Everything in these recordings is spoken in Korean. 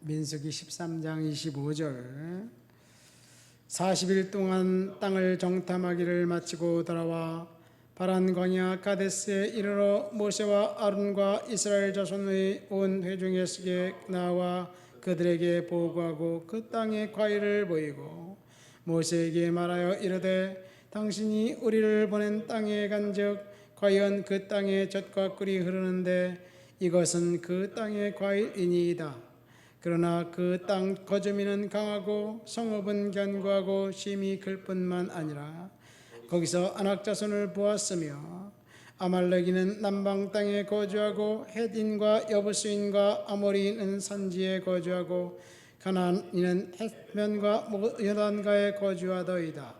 민수기 13장 25절 40일 동안 땅을 정탐하기를 마치고 돌아와 바란 광야 가데스에 이르러 모세와 아론과 이스라엘 자손의 온 회중에게 나와 그들에게 보고하고 그 땅의 과일을 보이고 모세에게 말하여 이르되 당신이 우리를 보낸 땅에 간즉 과연 그 땅에 젖과 꿀이 흐르는데 이것은 그 땅의 과일이니이다. 그러나 그 땅 거주민은 강하고 성읍은 견고하고 심이 클 뿐만 아니라 거기서 아낙 자손을 보았으며 아말렉인은 남방 땅에 거주하고 헷인과 여부스인과 아모리인은 산지에 거주하고 가나안인은 헷면과 요단가에 거주하더이다.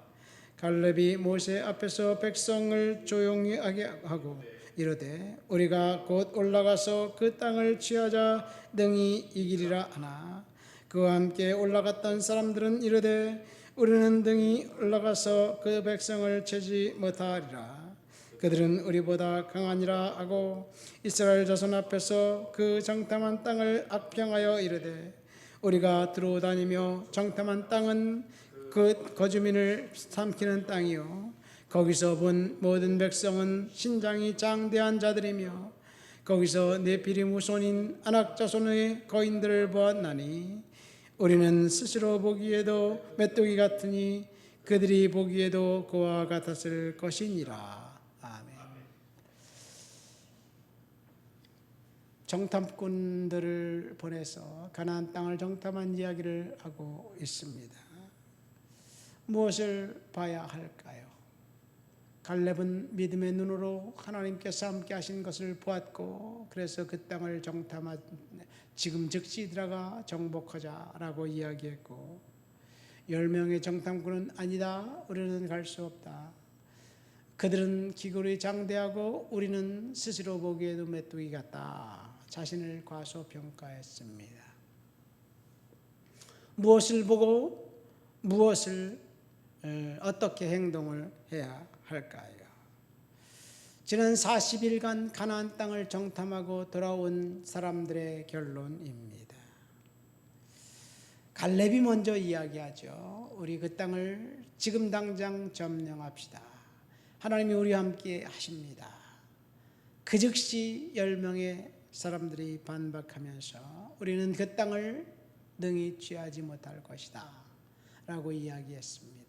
갈렙이 모세 앞에서 백성을 조용히 하게 하고 이르되 우리가 곧 올라가서 그 땅을 취하자 능히 이기리라 하나 그와 함께 올라갔던 사람들은 이르되 우리는 능히 올라가서 그 백성을 치지 못하리라. 그들은 우리보다 강하니라 하고 이스라엘 자손 앞에서 그 정탐한 땅을 악평하여 이르되 우리가 들어다니며 정탐한 땅은 그 거주민을 삼키는 땅이요 거기서 본 모든 백성은 신장이 장대한 자들이며 거기서 네피림 후손인 아낙 자손의 거인들을 보았나니 우리는 스스로 보기에도 메뚜기 같으니 그들이 보기에도 그와 같았을 것이니라. 아멘. 정탐꾼들을 보내서 가나안 땅을 정탐한 이야기를 하고 있습니다. 무엇을 봐야 할까요? 갈렙은 믿음의 눈으로 하나님께서 함께 하신 것을 보았고 그래서 그 땅을 정탐하 지금 즉시 들어가 정복하자라고 이야기했고 10명의 정탐꾼은 아니다. 우리는 갈 수 없다. 그들은 기골이 장대하고 우리는 스스로 보기에도 메뚜기 같다. 자신을 과소평가했습니다. 무엇을 보고 무엇을 어떻게 행동을 해야 할까요? 지난 40일간 가나안 땅을 정탐하고 돌아온 사람들의 결론입니다. 갈렙이 먼저 이야기하죠. 우리 그 땅을 지금 당장 점령합시다. 하나님이 우리와 함께 하십니다. 그 즉시 10명의 사람들이 반박하면서 우리는 그 땅을 능히 취하지 못할 것이다 라고 이야기했습니다.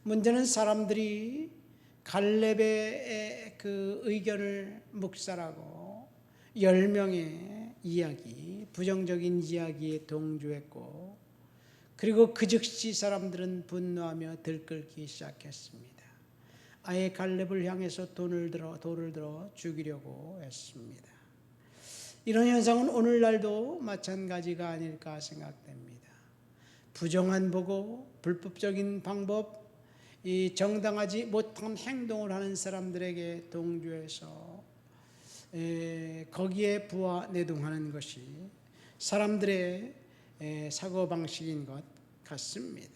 문제는 사람들이 갈렙의 그 의견을 묵살하고 10명의 이야기, 부정적인 이야기에 동조했고 그리고 그 즉시 사람들은 분노하며 들끓기 시작했습니다. 아예 갈렙을 향해서 돌을 들어 죽이려고 했습니다. 이런 현상은 오늘날도 마찬가지가 아닐까 생각됩니다. 부정한 보고 불법적인 방법, 이 정당하지 못한 행동을 하는 사람들에게 동조해서 거기에 부하내동하는 것이 사람들의 사고방식인 것 같습니다.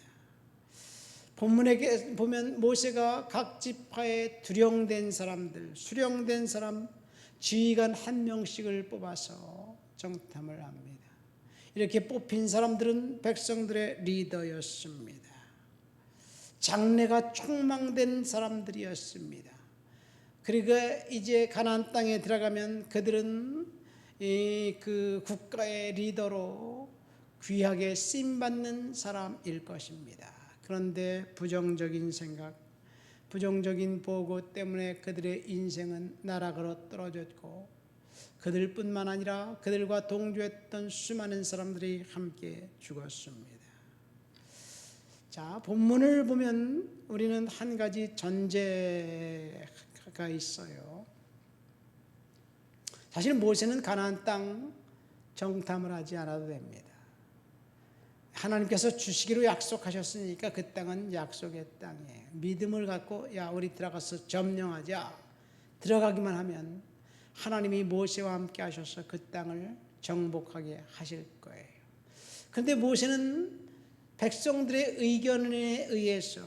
본문에 보면 모세가 각 지파에 두령된 사람들, 수령된 사람, 지휘관 한 명씩을 뽑아서 정탐을 합니다. 이렇게 뽑힌 사람들은 백성들의 리더였습니다. 장래가 촉망된 사람들이었습니다. 그리고 이제 가나안 땅에 들어가면 그들은 그 국가의 리더로 귀하게 쓰임받는 사람일 것입니다. 그런데 부정적인 생각, 부정적인 보고 때문에 그들의 인생은 나락으로 떨어졌고 그들뿐만 아니라 그들과 동조했던 수많은 사람들이 함께 죽었습니다. 자, 본문을 보면 우리는 한 가지 전제가 있어요. 사실 모세는 가나안 땅 정탐을 하지 않아도 됩니다. 하나님께서 주시기로 약속하셨으니까 그 땅은 약속의 땅이에요. 믿음을 갖고 야 우리 들어가서 점령하자. 들어가기만 하면 하나님이 모세와 함께 하셔서 그 땅을 정복하게 하실 거예요. 그런데 모세는 백성들의 의견에 의해서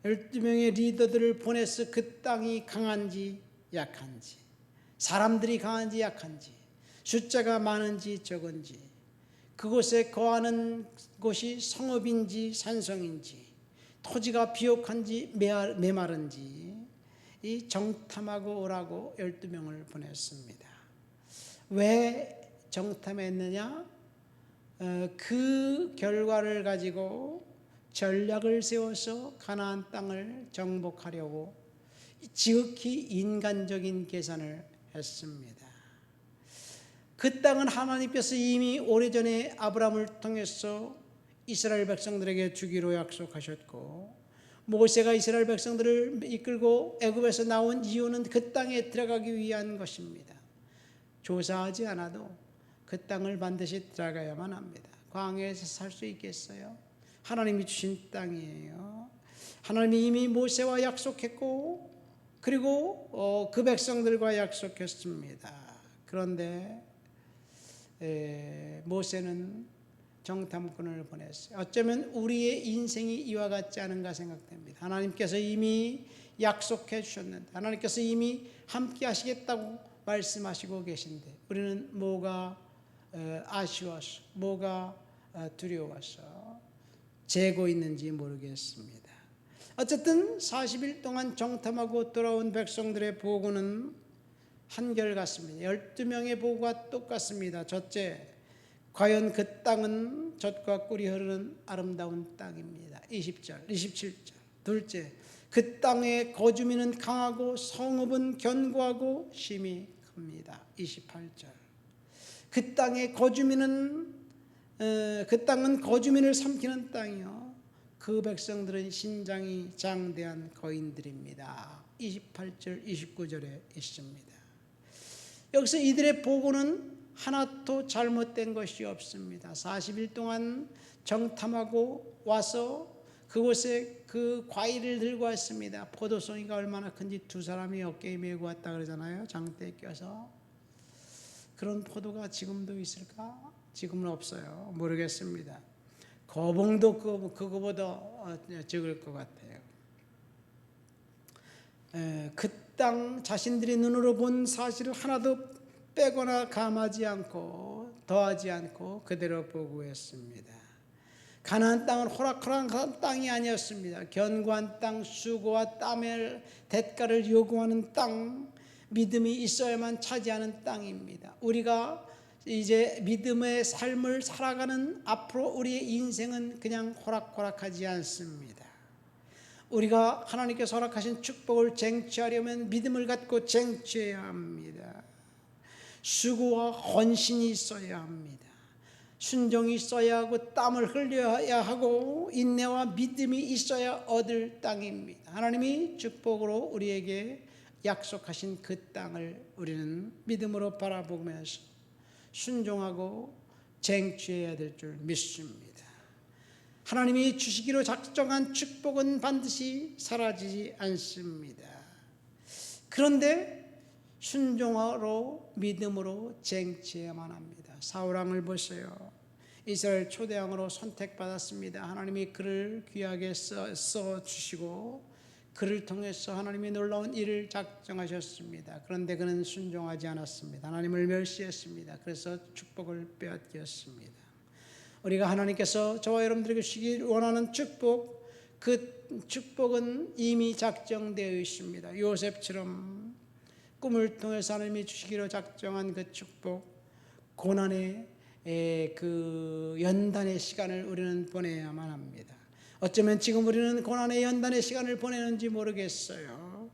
12명의 리더들을 보내서 그 땅이 강한지 약한지, 사람들이 강한지 약한지, 숫자가 많은지 적은지, 그곳에 거하는 곳이 성읍인지 산성인지, 토지가 비옥한지 메마른지 이 정탐하고 오라고 12명을 보냈습니다. 왜 정탐했느냐? 그 결과를 가지고 전략을 세워서 가나안 땅을 정복하려고 지극히 인간적인 계산을 했습니다. 그 땅은 하나님께서 이미 오래전에 아브라함을 통해서 이스라엘 백성들에게 주기로 약속하셨고, 모세가 이스라엘 백성들을 이끌고 애굽에서 나온 이유는 그 땅에 들어가기 위한 것입니다. 조사하지 않아도 그 땅을 반드시 들어가야만 합니다. 광야에서 살 수 있겠어요? 하나님이 주신 땅이에요. 하나님이 이미 모세와 약속했고, 그리고 그 백성들과 약속했습니다. 그런데 모세는 정탐꾼을 보냈어요. 어쩌면 우리의 인생이 이와 같지 않은가 생각됩니다. 하나님께서 이미 약속해 주셨는데, 하나님께서 이미 함께 하시겠다고 말씀하시고 계신데, 우리는 뭐가 아쉬워서, 뭐가 두려워서 재고 있는지 모르겠습니다. 어쨌든 40일 동안 정탐하고 돌아온 백성들의 보고는 한결같습니다. 12명의 보고가 똑같습니다. 첫째, 과연 그 땅은 젖과 꿀이 흐르는 아름다운 땅입니다. 20절, 27절. 둘째, 그 땅의 거주민은 강하고 성읍은 견고하고 심히 큽니다. 28절. 그 땅의 거주민은 그 땅은 거주민을 삼키는 땅이요, 그 백성들은 신장이 장대한 거인들입니다. 28절, 29절에 있습니다. 여기서 이들의 보고는 하나도 잘못된 것이 없습니다. 40일 동안 정탐하고 와서 그곳에 그 과일을 들고 왔습니다. 포도송이가 얼마나 큰지 두 사람이 어깨에 메고 왔다 그러잖아요. 장대에 껴서. 그런 포도가 지금도 있을까? 지금은 없어요. 모르겠습니다. 거봉도 그거보다 적을 것 같아요. 그 땅 자신들이 눈으로 본 사실을 하나도 빼거나 감하지 않고 더하지 않고 그대로 보고했습니다. 가나안 땅은 호락호락한 땅이 아니었습니다. 견고한 땅, 수고와 땀의 대가를 요구하는 땅, 믿음이 있어야만 차지하는 땅입니다. 우리가 이제 믿음의 삶을 살아가는 앞으로 우리의 인생은 그냥 호락호락하지 않습니다. 우리가 하나님께서 허락하신 축복을 쟁취하려면 믿음을 갖고 쟁취해야 합니다. 수고와 헌신이 있어야 합니다. 순종이 있어야 하고 땀을 흘려야 하고 인내와 믿음이 있어야 얻을 땅입니다. 하나님이 축복으로 우리에게 약속하신 그 땅을 우리는 믿음으로 바라보면서 순종하고 쟁취해야 될 줄 믿습니다. 하나님이 주시기로 작정한 축복은 반드시 사라지지 않습니다. 그런데 순종으로 믿음으로 쟁취해야만 합니다. 사울왕을 보세요. 이스라엘 초대왕으로 선택받았습니다. 하나님이 그를 귀하게 써주시고 그를 통해서 하나님이 놀라운 일을 작정하셨습니다. 그런데 그는 순종하지 않았습니다. 하나님을 멸시했습니다. 그래서 축복을 빼앗겼습니다. 우리가 하나님께서 저와 여러분들에게 주시기 원하는 축복, 그 축복은 이미 작정되어 있습니다. 요셉처럼 꿈을 통해서 하나님이 주시기로 작정한 그 축복, 고난의 그 연단의 시간을 우리는 보내야만 합니다. 어쩌면 지금 우리는 고난의 연단의 시간을 보내는지 모르겠어요.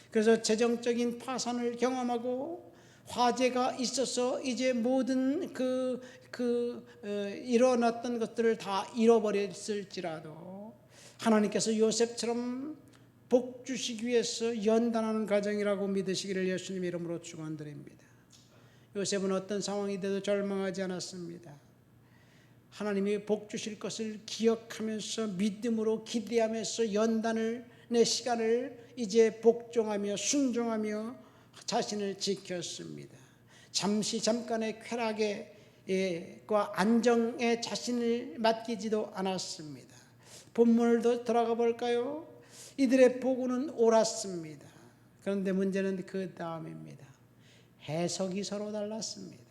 그래서 재정적인 파산을 경험하고 화재가 있어서 이제 모든 일어났던 것들을 다 잃어버렸을지라도 하나님께서 요셉처럼 복 주시기 위해서 연단하는 과정이라고 믿으시기를 예수님의 이름으로 축원드립니다. 요셉은 어떤 상황이 돼도 절망하지 않았습니다. 하나님이 복 주실 것을 기억하면서 믿음으로 기대하면서 연단을 내 시간을 이제 복종하며 순종하며 자신을 지켰습니다. 잠깐의 쾌락과 안정에 자신을 맡기지도 않았습니다. 본문을 더 들어가 볼까요? 이들의 보고는 옳았습니다. 그런데 문제는 그 다음입니다. 해석이 서로 달랐습니다.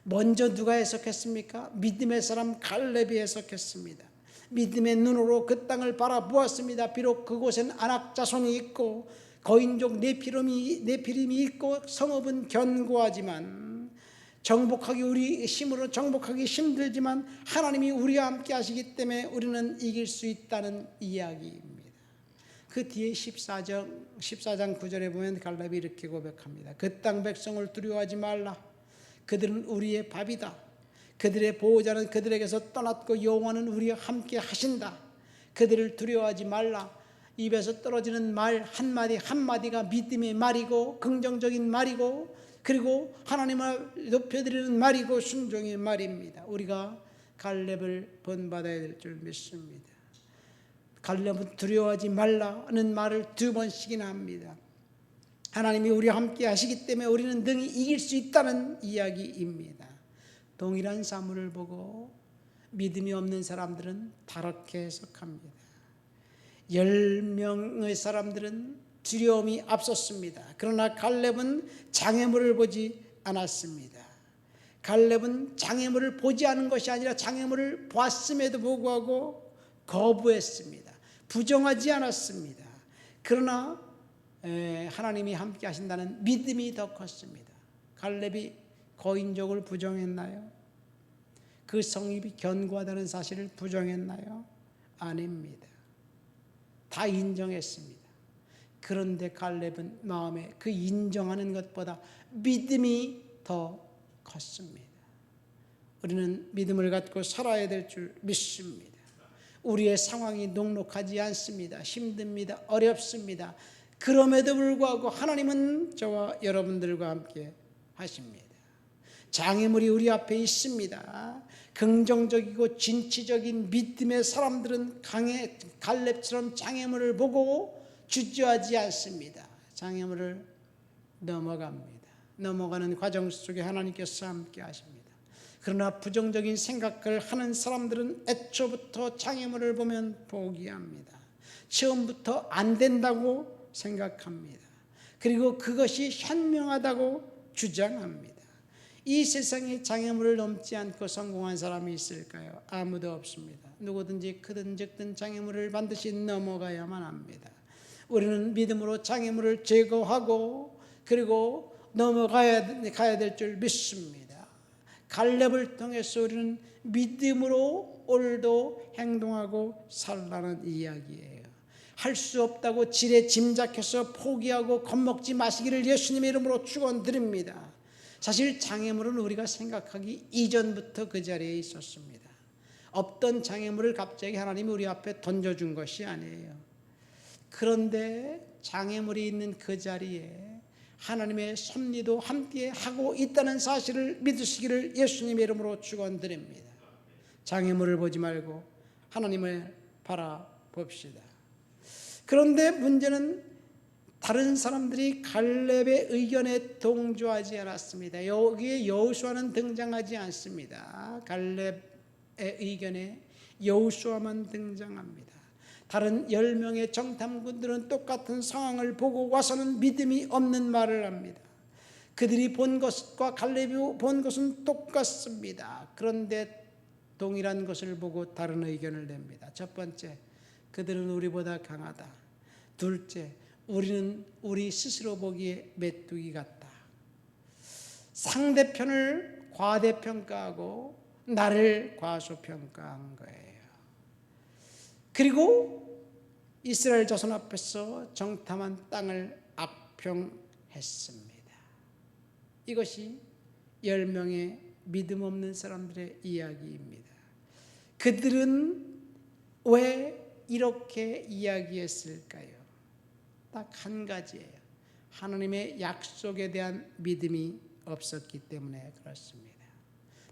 먼저 누가 해석했습니까? 믿음의 사람 갈렙이 해석했습니다. 믿음의 눈으로 그 땅을 바라보았습니다. 비록 그곳엔 아낙 자손이 있고 거인족 네피림이 있고 성읍은 견고하지만 정복하기 우리 힘으로 정복하기 힘들지만 하나님이 우리와 함께 하시기 때문에 우리는 이길 수 있다는 이야기입니다. 그 뒤에 14장 9절에 보면 갈렙이 이렇게 고백합니다. 그 땅 백성을 두려워하지 말라. 그들은 우리의 밥이다. 그들의 보호자는 그들에게서 떠났고 여호와는 우리와 함께 하신다. 그들을 두려워하지 말라. 입에서 떨어지는 말 한마디 한마디가 믿음의 말이고 긍정적인 말이고 그리고 하나님을 높여드리는 말이고 순종의 말입니다. 우리가 갈렙을 본받아야 될 줄 믿습니다. 갈렙은 두려워하지 말라는 말을 2번씩이나 합니다. 하나님이 우리와 함께 하시기 때문에 우리는 능히 이길 수 있다는 이야기입니다. 동일한 사물을 보고 믿음이 없는 사람들은 다르게 해석합니다. 10명의 사람들은 두려움이 앞섰습니다. 그러나 갈렙은 장애물을 보지 않았습니다. 갈렙은 장애물을 보지 않은 것이 아니라 장애물을 봤음에도 불구하고 거부했습니다. 부정하지 않았습니다. 그러나 하나님이 함께 하신다는 믿음이 더 컸습니다. 갈렙이 거인족을 부정했나요? 그 성읍이 견고하다는 사실을 부정했나요? 아닙니다. 다 인정했습니다. 그런데 갈렙은 마음에 그 인정하는 것보다 믿음이 더 컸습니다. 우리는 믿음을 갖고 살아야 될 줄 믿습니다. 우리의 상황이 녹록하지 않습니다. 힘듭니다. 어렵습니다. 그럼에도 불구하고 하나님은 저와 여러분들과 함께 하십니다. 장애물이 우리 앞에 있습니다. 긍정적이고 진취적인 믿음의 사람들은 갈렙처럼 장애물을 보고 주저하지 않습니다. 장애물을 넘어갑니다. 넘어가는 과정 속에 하나님께서 함께 하십니다. 그러나 부정적인 생각을 하는 사람들은 애초부터 장애물을 보면 포기합니다. 처음부터 안 된다고 생각합니다. 그리고 그것이 현명하다고 주장합니다. 이 세상에 장애물을 넘지 않고 성공한 사람이 있을까요? 아무도 없습니다. 누구든지 크든 작든 장애물을 반드시 넘어가야만 합니다. 우리는 믿음으로 장애물을 제거하고 그리고 넘어가야 될 줄 믿습니다. 갈렙을 통해서 우리는 믿음으로 오늘도 행동하고 살라는 이야기예요. 할 수 없다고 지레 짐작해서 포기하고 겁먹지 마시기를 예수님의 이름으로 축원드립니다. 사실 장애물은 우리가 생각하기 이전부터 그 자리에 있었습니다. 없던 장애물을 갑자기 하나님이 우리 앞에 던져준 것이 아니에요. 그런데 장애물이 있는 그 자리에 하나님의 섭리도 함께 하고 있다는 사실을 믿으시기를 예수님의 이름으로 축원드립니다. 장애물을 보지 말고 하나님을 바라봅시다. 그런데 문제는 다른 사람들이 갈렙의 의견에 동조하지 않았습니다. 여기에 여호수아는 등장하지 않습니다. 갈렙의 의견에 여호수아만 등장합니다. 다른 10명의 정탐꾼들은 똑같은 상황을 보고 와서는 믿음이 없는 말을 합니다. 그들이 본 것과 갈렙이 본 것은 똑같습니다. 그런데 동일한 것을 보고 다른 의견을 냅니다. 첫 번째, 그들은 우리보다 강하다. 둘째, 우리는 우리 스스로 보기에 메뚜기 같다. 상대편을 과대평가하고 나를 과소평가한 거예요. 그리고 이스라엘 자손 앞에서 정탐한 땅을 악평했습니다. 이것이 10명의 믿음 없는 사람들의 이야기입니다. 그들은 왜 이렇게 이야기했을까요? 딱 한 가지예요. 하나님의 약속에 대한 믿음이 없었기 때문에 그렇습니다.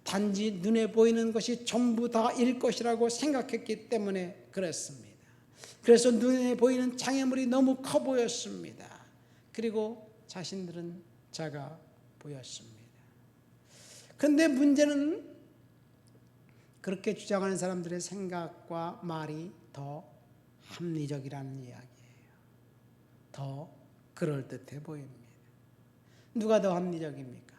단지 눈에 보이는 것이 전부 다일 것이라고 생각했기 때문에 그렇습니다. 그래서 눈에 보이는 장애물이 너무 커 보였습니다. 그리고 자신들은 작아 보였습니다. 그런데 문제는 그렇게 주장하는 사람들의 생각과 말이 더 합리적이라는 이야기예요. 더 그럴듯해 보입니다. 누가 더 합리적입니까?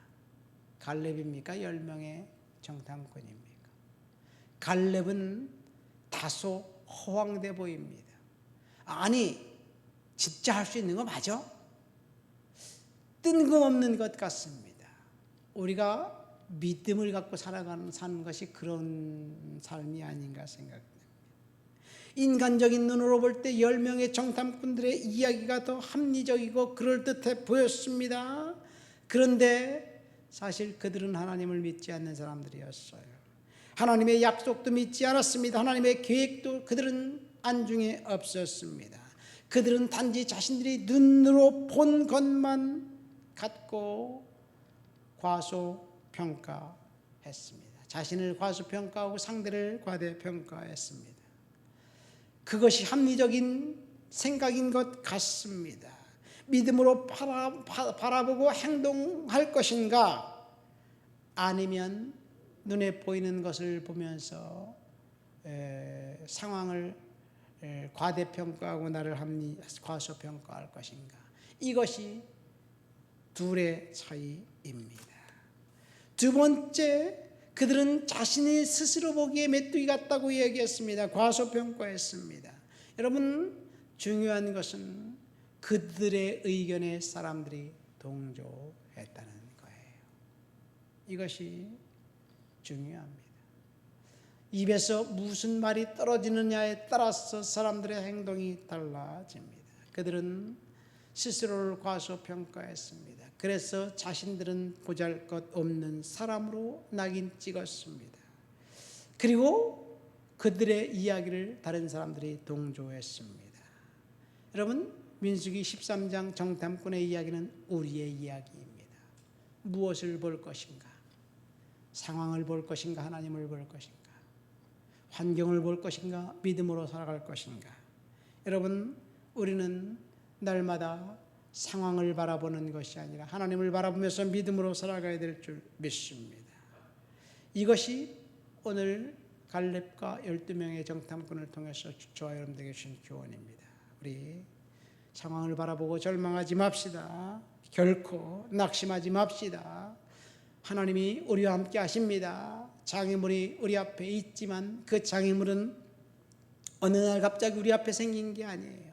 갈렙입니까? 10명의 정탐꾼입니까? 갈렙은 다소 허황돼 보입니다. 아니, 진짜 할 수 있는 거 맞아? 뜬금없는 것 같습니다. 우리가 믿음을 갖고 사는 것이 그런 삶이 아닌가 생각됩니다. 인간적인 눈으로 볼 때 10명의 정탐꾼들의 이야기가 더 합리적이고 그럴듯해 보였습니다. 그런데 사실 그들은 하나님을 믿지 않는 사람들이었어요. 하나님의 약속도 믿지 않았습니다. 하나님의 계획도 그들은 안중에 없었습니다. 그들은 단지 자신들이 눈으로 본 것만 갖고 과소평가했습니다. 자신을 과소평가하고 상대를 과대평가했습니다. 그것이 합리적인 생각인 것 같습니다. 믿음으로 바라보고 행동할 것인가? 아니면 눈에 보이는 것을 보면서 상황을 과대평가하고 나를 과소평가할 것인가? 이것이 둘의 차이입니다. 두 번째, 그들은 자신이 스스로 보기에 메뚜기 같다고 얘기했습니다. 과소평가했습니다. 여러분, 중요한 것은 그들의 의견에 사람들이 동조했다는 거예요. 이것이 중요합니다. 입에서 무슨 말이 떨어지느냐에 따라서 사람들의 행동이 달라집니다. 그들은 스스로를 과소평가했습니다. 그래서 자신들은 보잘것없는 사람으로 낙인 찍었습니다. 그리고 그들의 이야기를 다른 사람들이 동조했습니다. 여러분, 민수기 13장 정탐꾼의 이야기는 우리의 이야기입니다. 무엇을 볼 것인가? 상황을 볼 것인가? 하나님을 볼 것인가? 환경을 볼 것인가? 믿음으로 살아갈 것인가? 여러분, 우리는 날마다 상황을 바라보는 것이 아니라 하나님을 바라보면서 믿음으로 살아가야 될 줄 믿습니다. 이것이 오늘 갈렙과 12명의 정탐꾼을 통해서 저와 여러분들에게 주신 교훈입니다. 우리 상황을 바라보고 절망하지 맙시다. 결코 낙심하지 맙시다. 하나님이 우리와 함께 하십니다. 장애물이 우리 앞에 있지만 그 장애물은 어느 날 갑자기 우리 앞에 생긴 게 아니에요.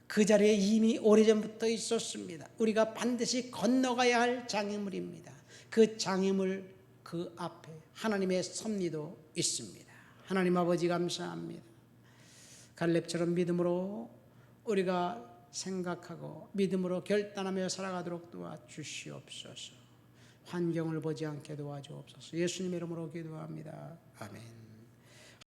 그 자리에 이미 오래전부터 있었습니다. 우리가 반드시 건너가야 할 장애물입니다. 그 장애물 그 앞에 하나님의 섭리도 있습니다. 하나님 아버지 감사합니다. 갈렙처럼 믿음으로 우리가 생각하고 믿음으로 결단하며 살아가도록 도와주시옵소서. 환경을 보지 않게 도와주옵소서. 예수님의 이름으로 기도합니다. 아멘.